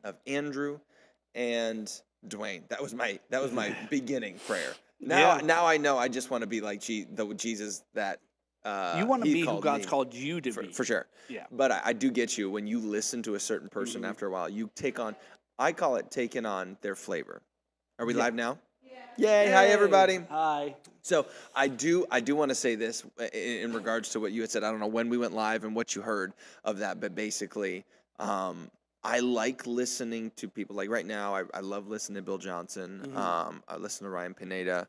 of Andrew and Dwayne. That was my beginning prayer. Now I know I just want to be like the Jesus that you want to be who God's me called you to be. For sure. Yeah. But I do get you. When you listen to a certain person after a while, you take on, I call it taking on their flavor. Are we live now? Yay. Hi, everybody. Hi. So I do want to say this in regards to what you had said. I don't know when we went live and what you heard of that, but basically, I like listening to people. Like right now, I love listening to Bill Johnson. I listen to Ryan Pineda.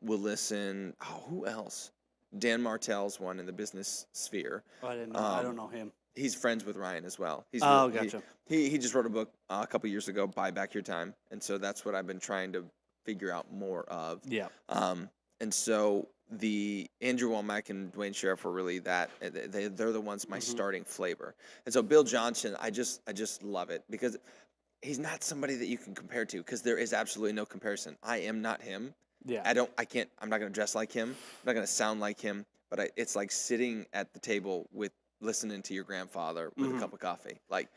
We'll listen. Oh, who else? Dan Martell's one in the business sphere. Oh, I didn't know. I don't know him. He's friends with Ryan as well. Gotcha. He just wrote a book a couple years ago, Buy Back Your Time, and so that's what I've been trying to figure out more of. Yeah. And so the Andrew Womack and Dwayne Sheriff were really that. They're the ones my starting flavor. And so Bill Johnson, I just love it because he's not somebody that you can compare to because there is absolutely no comparison. I am not him. Yeah. I'm not going to dress like him. I'm not going to sound like him. But it's like sitting at the table with listening to your grandfather with a cup of coffee. Like,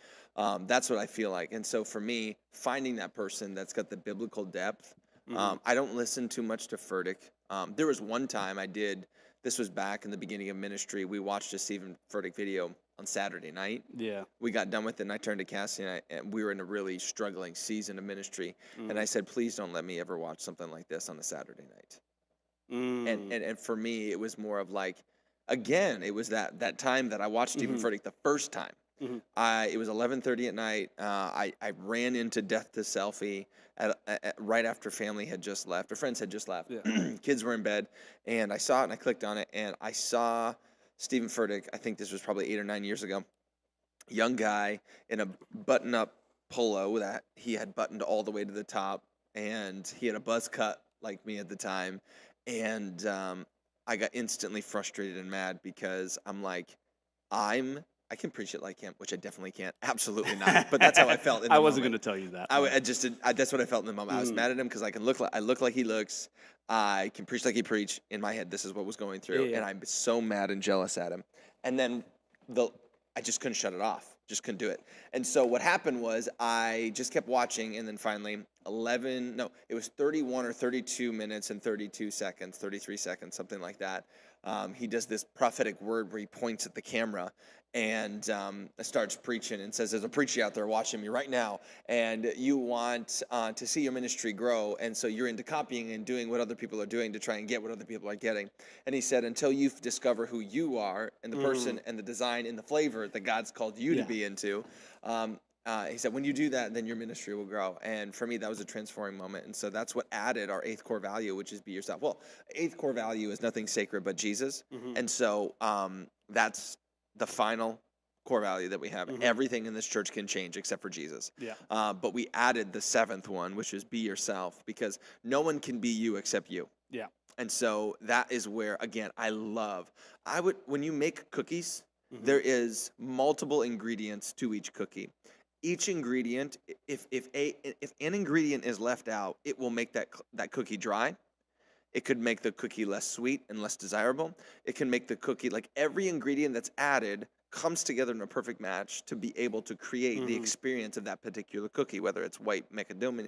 that's what I feel like. And so for me, finding that person that's got the biblical depth, I don't listen too much to Furtick. There was one time I did, this was back in the beginning of ministry, we watched a Stephen Furtick video on Saturday night. Yeah. We got done with it, and I turned to Cassie, and we were in a really struggling season of ministry. And I said, please don't let me ever watch something like this on a Saturday night. And for me, it was more of like, again, it was that time that I watched Stephen Furtick the first time. It was 11:30 at night. I ran into Death to Selfie right after family had just left, or friends had just left. Yeah. Kids were in bed, and I saw it, and I clicked on it, and I saw Stephen Furtick. I think this was probably 8 or 9 years ago. Young guy in a button-up polo that he had buttoned all the way to the top, and he had a buzz cut like me at the time, and I got instantly frustrated and mad because I'm like, I can preach it like him, which I definitely can't. Absolutely not. But that's how I felt in the moment. I wasn't going to tell you that. That's what I felt in the moment. I was mad at him because I look like he looks. I can preach like he preached. In my head, this is what was going through. And I'm so mad and jealous at him. And then I just couldn't shut it off. Just couldn't do it. And so what happened was I just kept watching, and then finally it was 31 or 32 minutes and 32 seconds, 33 seconds, something like that. He does this prophetic word where he points at the camera and starts preaching and says, there's a preacher out there watching me right now, and you want to see your ministry grow, and so you're into copying and doing what other people are doing to try and get what other people are getting. And he said, until you discover who you are and the person and the design and the flavor that God's called you to be into, he said, when you do that, then your ministry will grow. And for me, that was a transforming moment. And so that's what added our 8th core value, which is be yourself. Well, 8th core value is nothing sacred but Jesus. And so that's the final core value that we have. Everything in this church can change except for Jesus. Yeah. But we added the 7th one, which is be yourself, because no one can be you except you. Yeah. And so that is where, again, when you make cookies, there is multiple ingredients to each cookie. Each ingredient, if an ingredient is left out, it will make that cookie dry. It could make the cookie less sweet and less desirable. It can make the cookie, like every ingredient that's added comes together in a perfect match to be able to create the experience of that particular cookie, whether it's white macadamia